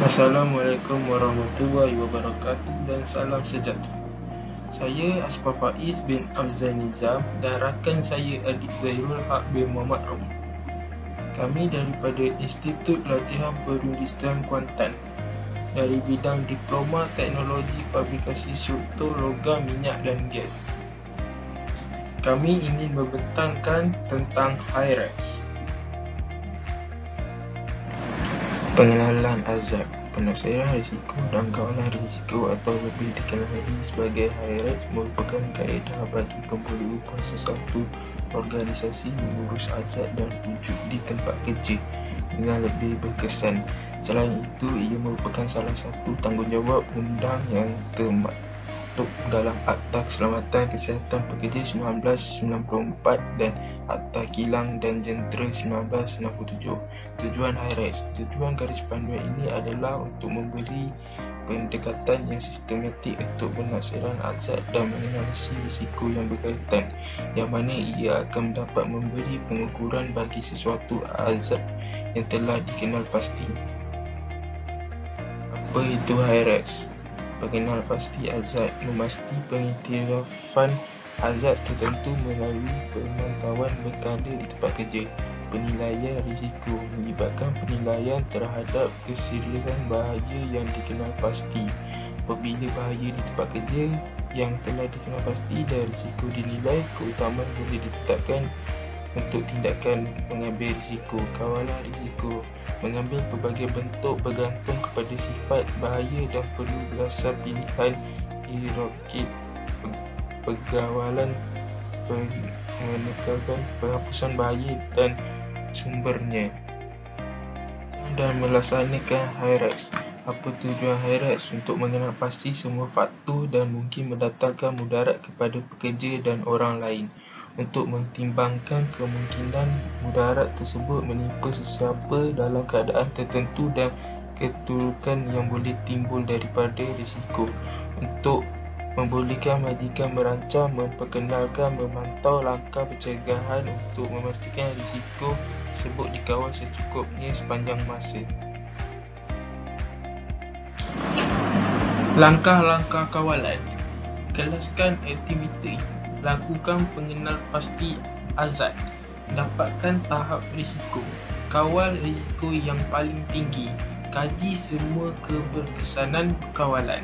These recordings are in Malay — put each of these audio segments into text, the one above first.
Assalamualaikum warahmatullahi wabarakatuh dan salam sejahtera. Saya Asfar Faiz bin Afzal Nizam dan rakan saya adik Zahirul Haq bin Muhammad Rom. Kami daripada Institut Latihan Perindustrian Kuantan dari bidang Diploma Teknologi Fabrikasi Struktur Logam Minyak dan Gas. Kami ingin membentangkan tentang Hyrax. Pengenalan azab, penaksiran risiko dan kawalan risiko atau lebih dikenal lagi sebagai Hyrax merupakan kaedah bagi pemberi upah sesuatu organisasi mengurus azab dan wujud di tempat kerja dengan lebih berkesan. Selain itu, ia merupakan salah satu tanggungjawab undang yang termaktub dalam Akta Keselamatan Kesihatan Pekerja 1994 dan Akta Kilang dan Jentera 1967. Tujuan Hyrax, tujuan garis panduan ini adalah untuk memberi pendekatan yang sistematik untuk penaksiran azab dan menganalisis risiko yang berkaitan, yang mana ia akan dapat memberi pengukuran bagi sesuatu azab yang telah dikenal pasti. Apa itu Hyrax? Pengenal pasti azab memastikan pengiktirafan azab tertentu melalui pemantauan berkala di tempat kerja. Penilaian risiko melibatkan penilaian terhadap keseriusan bahaya yang dikenal pasti. Apabila bahaya di tempat kerja yang telah dikenal pasti dan risiko dinilai, keutamaan boleh ditetapkan untuk tindakan mengambil risiko. Kawalan risiko mengambil pelbagai bentuk bergantung kepada sifat bahaya dan perlu berdasar pilihan hierarki pengawalan, menekankan penghapusan bahaya dan sumbernya, dan melaksanakan Hyrax. Apa tujuan Hyrax? Untuk mengenal pasti semua faktor dan mungkin mendatangkan mudarat kepada pekerja dan orang lain, untuk mentimbangkan kemungkinan mudarat tersebut menimpa sesiapa dalam keadaan tertentu dan keturukan yang boleh timbul daripada risiko, untuk membolehkan majikan merancang, memperkenalkan, memantau langkah pencegahan untuk memastikan risiko tersebut dikawal secukupnya sepanjang masa. Langkah-langkah kawalan. Kelaskan aktiviti. Lakukan pengenal pasti azab. Dapatkan tahap risiko. Kawal risiko yang paling tinggi. Kaji semua keberkesanan kawalan.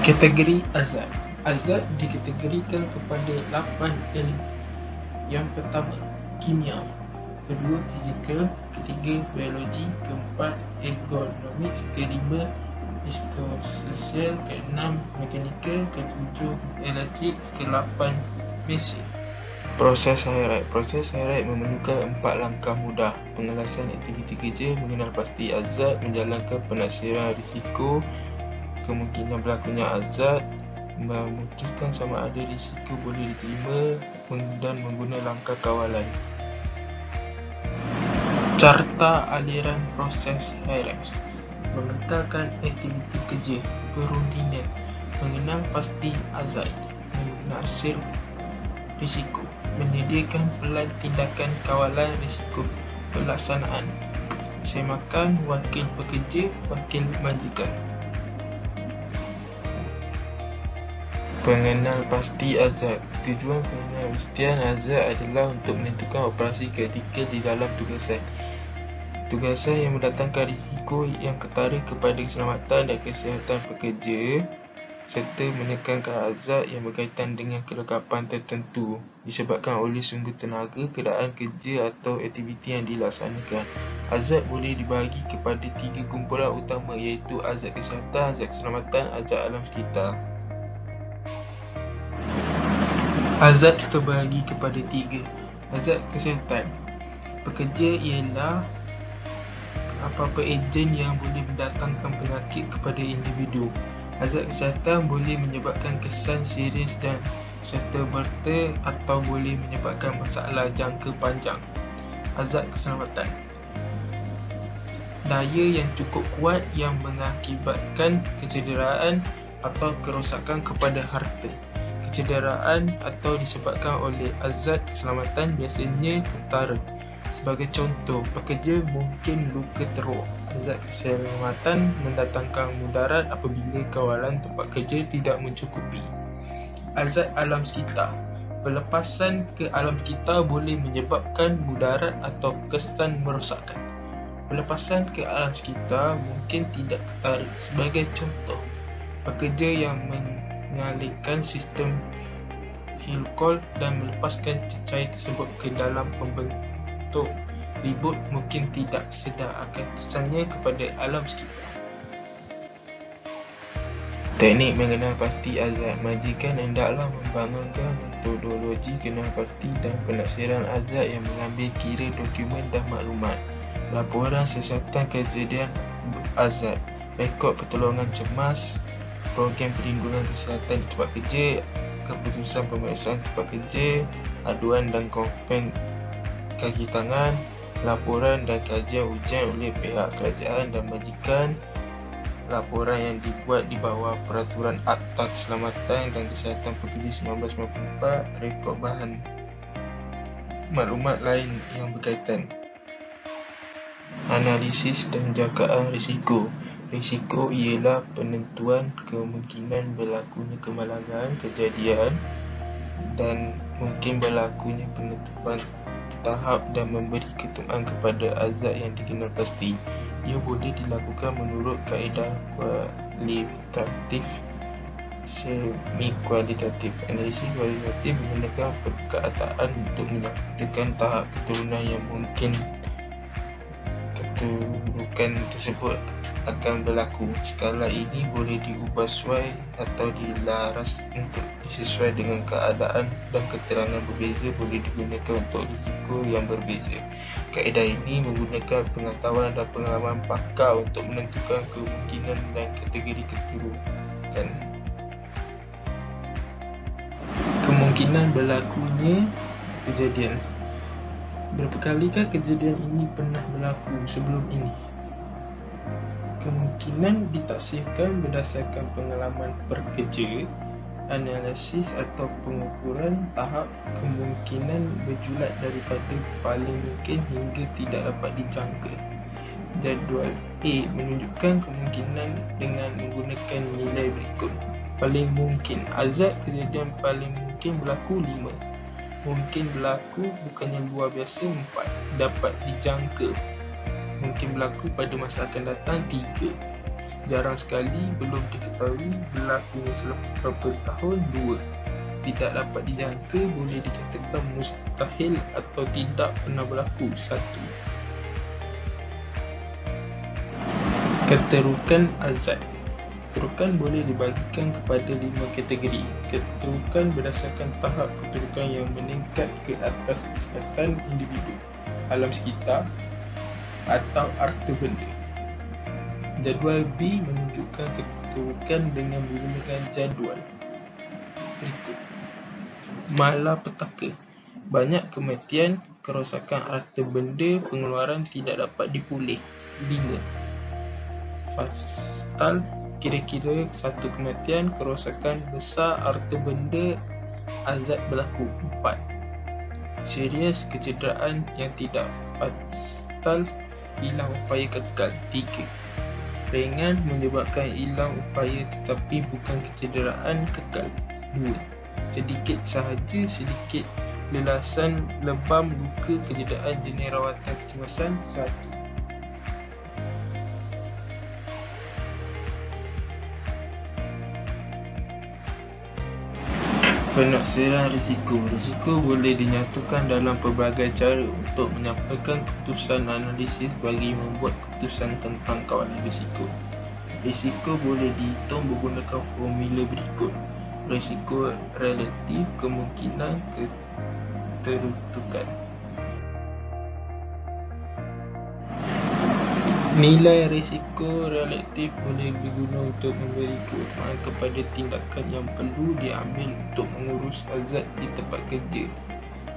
Kategori azab. Azab dikategorikan kepada 8 elemen. Yang pertama, kimia. Kedua, fizikal. Ketiga, biologi. Keempat, ergonomics. Kelima, psikososial. Keenam, mekanikal. Ketujuh, elektrik. Ke-8, mesin. Proses Hyrax. Proses Hyrax memerlukan 4 langkah mudah. Pengelasan aktiviti kerja, mengenal pasti azab, menjalankan penaksiran risiko, kemungkinan berlakunya azab, memutuskan sama ada risiko boleh diterima, dan menggunakan langkah kawalan. Carta aliran proses Hyrax. Mengekalkan aktiviti kerja, perundingan, mengenal pasti azab, menaksir risiko, menyediakan pelan tindakan kawalan risiko, pelaksanaan, semakan wakil pekerja, wakil majikan. Pengenal pasti azab. Tujuan pengenalan azab adalah untuk menentukan operasi kritikal di dalam tugasan. Tugasan yang mendatangkan risiko yang ketara kepada keselamatan dan kesihatan pekerja, serta menekankan azab yang berkaitan dengan kelengkapan tertentu disebabkan oleh sumber tenaga, keadaan kerja atau aktiviti yang dilaksanakan. Azab boleh dibahagi kepada 3 kumpulan utama, iaitu azab kesihatan, azab keselamatan, azab alam sekitar. Azab terbahagi kepada 3. Azab kesihatan. Pekerja ialah apa-apa ejen yang boleh mendatangkan penyakit kepada individu. Azab kesihatan boleh menyebabkan kesan serius dan serta-merta atau boleh menyebabkan masalah jangka panjang. Azab keselamatan. Daya yang cukup kuat yang mengakibatkan kecederaan atau kerosakan kepada harta. Kecederaan atau disebabkan oleh azab keselamatan biasanya ketara. Sebagai contoh, pekerja mungkin luka teruk. Azab keselamatan mendatangkan mudarat apabila kawalan tempat kerja tidak mencukupi. Azab alam sekitar. Pelepasan ke alam sekitar boleh menyebabkan mudarat atau kesan merosakkan. Pelepasan ke alam sekitar mungkin tidak ketara. Sebagai contoh, pekerja yang menyalitkan sistem hilkol dan melepaskan cecair tersebut ke dalam pembentuk ribut mungkin tidak sedar akan kesannya kepada alam sekitar. Teknik mengenal pasti azab. Majikan hendaklah membangunkan metodologi kenal pasti dan penaksiran azab yang mengambil kira dokumen dan maklumat, laporan siasatan kejadian azab, rekod pertolongan cemas, program perlindungan kesihatan di tempat kerja, keputusan pemeriksaan tempat kerja, aduan dan komplain kaki tangan, laporan dan kajian ujian oleh pihak kerajaan dan majikan, laporan yang dibuat di bawah Peraturan Akta Keselamatan dan Kesihatan Pekerja 1994, rekod bahan maklumat lain yang berkaitan. Analisis dan jangkaan risiko. Risiko ialah penentuan kemungkinan berlakunya kemalangan kejadian dan mungkin berlakunya penentuan tahap dan memberi ketuaan kepada azab yang dikenal pasti. Ia boleh dilakukan menurut kaedah kualitatif semi-kualitatif. Analisis kualitatif menggunakan perkataan untuk menyatakan tahap keturunan yang mungkin keturunan tersebut akan berlaku. Skala ini boleh diubah sesuai atau dilaras untuk disesuai dengan keadaan dan keterangan berbeza boleh digunakan untuk risiko yang berbeza. Kaedah ini menggunakan pengetahuan dan pengalaman pakar untuk menentukan kemungkinan dan kategori keturunan. Kemungkinan berlakunya kejadian. Berapa kalikah kejadian ini pernah berlaku sebelum ini? Kemungkinan ditaksirkan berdasarkan pengalaman pekerja, analisis atau pengukuran tahap kemungkinan berjulat daripada paling mungkin hingga tidak dapat dijangka. Jadual A menunjukkan kemungkinan dengan menggunakan nilai berikut. Paling mungkin, azab kejadian paling mungkin berlaku 5. Mungkin berlaku bukannya luar biasa 4. Dapat dijangka mungkin berlaku pada masa akan datang 3. Jarang sekali, belum diketahui, berlakunya selepas beberapa tahun 2. Tidak dapat dijangka, boleh dikatakan mustahil atau tidak pernah berlaku 1. Keterukan azab. Keterukan boleh dibagikan kepada 5 kategori. Keterukan berdasarkan tahap keterukan yang meningkat ke atas kesihatan individu, alam sekitar atau harta benda. Jadual B menunjukkan keterukan dengan menggunakan jadual berikut. Malapetaka. Banyak kematian, kerosakan harta benda, pengeluaran tidak dapat dipulih. 5. Fatal. Kira-kira 1 kematian, kerosakan besar harta benda, azab berlaku. 4. Serius, kecederaan yang tidak fatal, hilang upaya kekal. 3. Ringan, menyebabkan hilang upaya tetapi bukan kecederaan kekal. 2. Sedikit sahaja, sedikit lelasan, lebam, luka, kecederaan jenis rawatan kecemasan. 1. Penaksiran risiko. Risiko boleh dinyatakan dalam pelbagai cara untuk menyampaikan keputusan analisis bagi membuat keputusan tentang kawalan risiko. Risiko boleh dihitung menggunakan formula berikut. Risiko relatif, kemungkinan ketertutukan. Nilai risiko relatif boleh digunakan untuk memberi keutamaan kepada tindakan yang perlu diambil untuk mengurus azab di tempat kerja.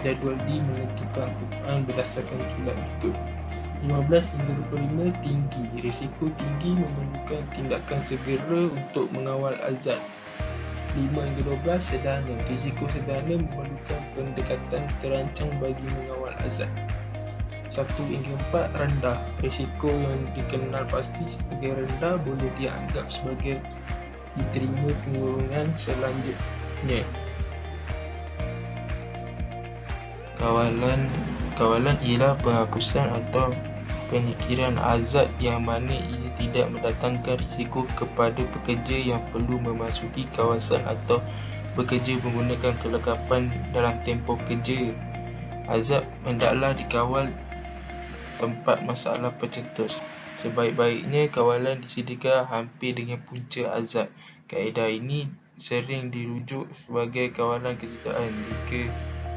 Jadual D menentukan keutamaan berdasarkan julat berikut. 15 hingga 25 tinggi. Risiko tinggi memerlukan tindakan segera untuk mengawal azab. 5 hingga 12 sederhana. Risiko sederhana memerlukan pendekatan terancang bagi mengawal azad. 1 hingga 4 rendah. Risiko yang dikenal pasti sebagai rendah boleh dianggap sebagai diterima pengurungan selanjutnya. Kawalan ialah penghapusan atau penyikiran azad yang mana ia tidak mendatangkan risiko kepada pekerja yang perlu memasuki kawasan atau bekerja menggunakan kelengkapan dalam tempoh kerja. Azad hendaklah dikawal tempat masalah pencetus. Sebaik-baiknya kawalan disediakan hampir dengan punca azad. Kaedah ini sering dirujuk sebagai kawalan kesejahteraan. Jika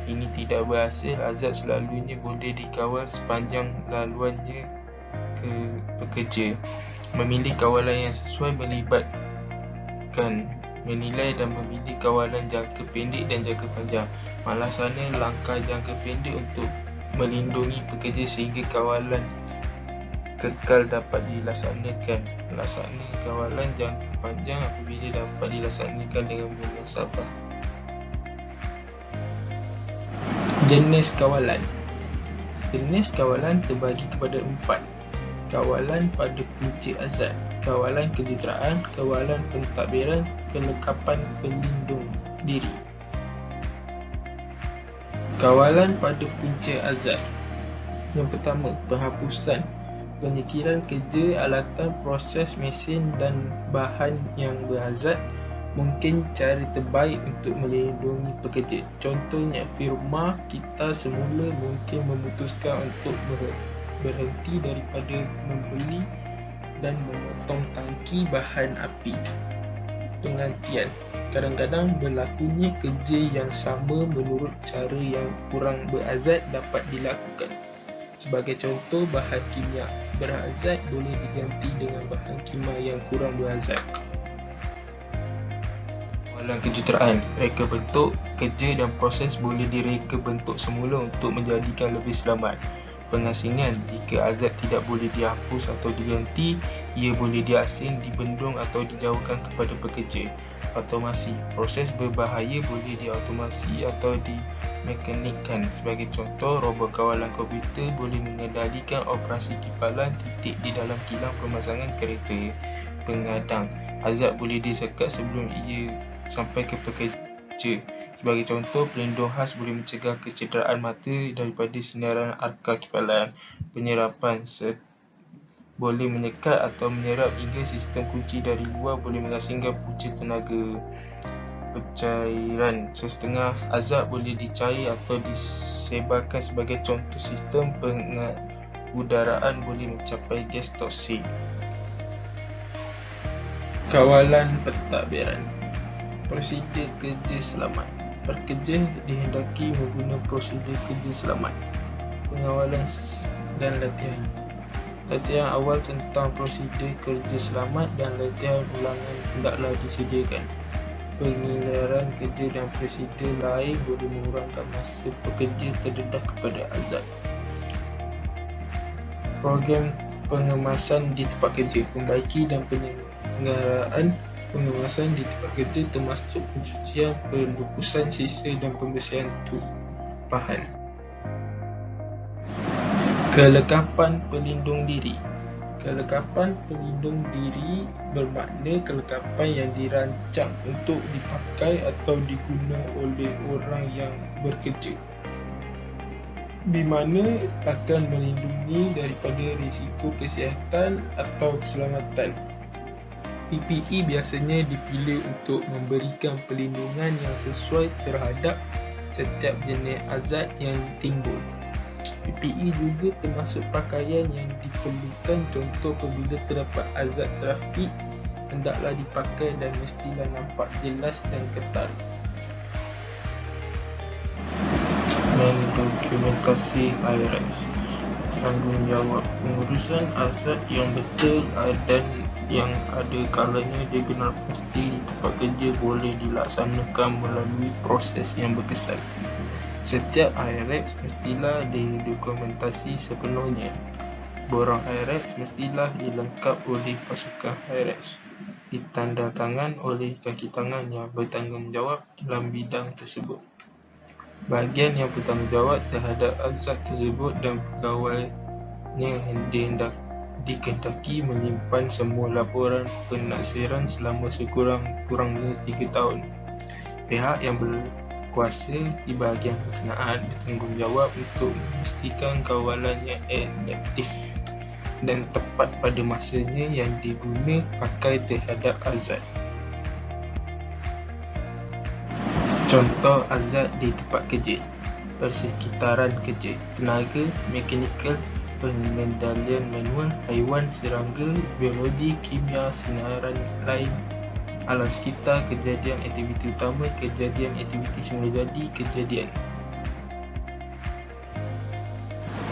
ini tidak berhasil, azad selalunya boleh dikawal sepanjang laluannya ke pekerja. Memilih kawalan yang sesuai melibatkan menilai dan memilih kawalan jangka pendek dan jangka panjang. Malasannya langkah jangka pendek untuk melindungi pekerja sehingga kawalan kekal dapat dilaksanakan. Melaksanakan kawalan jangka panjang apabila dapat dilaksanakan dengan bermuasabah. Jenis kawalan. Jenis kawalan terbagi kepada 4. Kawalan pada punca azad, kawalan kejahteraan, kawalan pentadbiran, kelengkapan pelindung diri. Kawalan pada punca azad. Yang pertama, penghapusan, penyikiran kerja, alatan, proses, mesin dan bahan yang berazad. Mungkin cara terbaik untuk melindungi pekerja. Contohnya, firma kita semula mungkin memutuskan untuk berhenti daripada membeli dan memotong tangki bahan api. Penggantian. Kadang-kadang berlakunya kerja yang sama menurut cara yang kurang berazad dapat dilakukan. Sebagai contoh, bahan kimia berazad boleh diganti dengan bahan kimia yang kurang berazad. Kawalan kejahteraan. Reka bentuk kerja dan proses boleh direka bentuk semula untuk menjadikan lebih selamat. Pengasingan. Jika azad tidak boleh dihapus atau diganti, ia boleh diasing, dibendung atau dijauhkan kepada pekerja. Otomasi. Proses berbahaya boleh diautomasi atau dimekanikkan. Sebagai contoh, robot kawalan komputer boleh mengendalikan operasi kipalan titik di dalam kilang pemasangan kereta. Pengadang. Azad boleh disekat sebelum ia sampai ke pekerja. Sebagai contoh, pelindung khas boleh mencegah kecederaan mata daripada sinaran arka kipalan. Penyerapan boleh menyekat atau menyerap hingga sistem kunci dari luar boleh mengasingkan punca tenaga. Pencairan sesetengah azad boleh dicair atau disebarkan. Sebagai contoh, sistem pengudaraan boleh mencapai gas toksik. Kawalan pentadbiran. Prosedur kerja selamat. Pekerja dihendaki menggunakan prosedur kerja selamat. Pengawalan dan latihan. Latihan awal tentang prosedur kerja selamat dan latihan ulangan hendaklah disediakan. Pengeliran kerja dan prosedur lain boleh mengurangkan masa pekerja terdedah kepada azad. Program pengemasan di tempat kerja. Pembaiki dan penyelenggaraan pengemasan di tempat kerja termasuk pencucian, pembukusan sisa dan pembersihan tumpahan. Kelengkapan pelindung diri. Kelengkapan pelindung diri bermakna kelengkapan yang dirancang untuk dipakai atau diguna oleh orang yang bekerja, di mana akan melindungi daripada risiko kesihatan atau keselamatan. PPE biasanya dipilih untuk memberikan perlindungan yang sesuai terhadap setiap jenis azad yang timbul. PPE juga termasuk pakaian yang diperlukan. Contoh, apabila terdapat azad trafik, hendaklah dipakai dan mestilah nampak jelas dan ketat. Mendokumentasi IRS. Tanggungjawab pengurusan azad yang betul dan yang ada kalanya dikenal pasti di tempat kerja boleh dilaksanakan melalui proses yang berkesan. Setiap IRX mestilah didokumentasi sepenuhnya. Borang IRX mestilah dilengkap oleh pasukan IRX. ditandatangan oleh kaki tangan yang bertanggungjawab dalam bidang tersebut. Bahagian yang bertanggungjawab terhadap azad tersebut dan pegawainya dikehendaki menyimpan semua laporan penaksiran selama sekurang-kurangnya 3 tahun. Pihak yang berkuasa di bahagian berkenaan bertanggungjawab untuk memastikan kawalannya efektif dan tepat pada masanya yang diguna pakai terhadap azad. Contoh azad di tempat kerja: persekitaran kerja, tenaga, mekanikal, pengendalian manual, haiwan, serangga, biologi, kimia, sinaran lain, alam sekitar, kejadian aktiviti utama, kejadian aktiviti semula jadi, kejadian.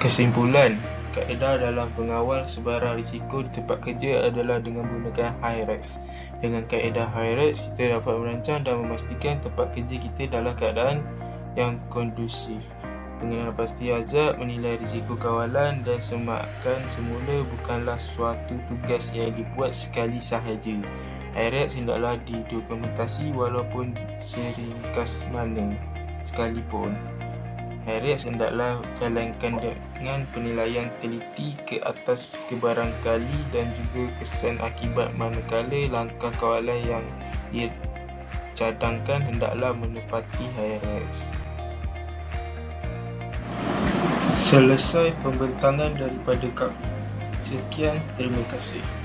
Kesimpulan, kaedah dalam pengawal sebarang risiko di tempat kerja adalah dengan menggunakan HIREX. Dengan kaedah HIREX, kita dapat merancang dan memastikan tempat kerja kita dalam keadaan yang kondusif. Pengenalan pasti azad, menilai risiko kawalan dan semakan semula bukanlah suatu tugas yang dibuat sekali sahaja. HIREX hendaklah didokumentasi walaupun seringkas mana sekalipun. HIREX hendaklah jalankan dengan penilaian teliti ke atas kebarangkali dan juga kesan akibat manakala langkah kawalan yang dicadangkan hendaklah menepati HIREX. Selesai pembentangan daripada kami. Sekian, terima kasih.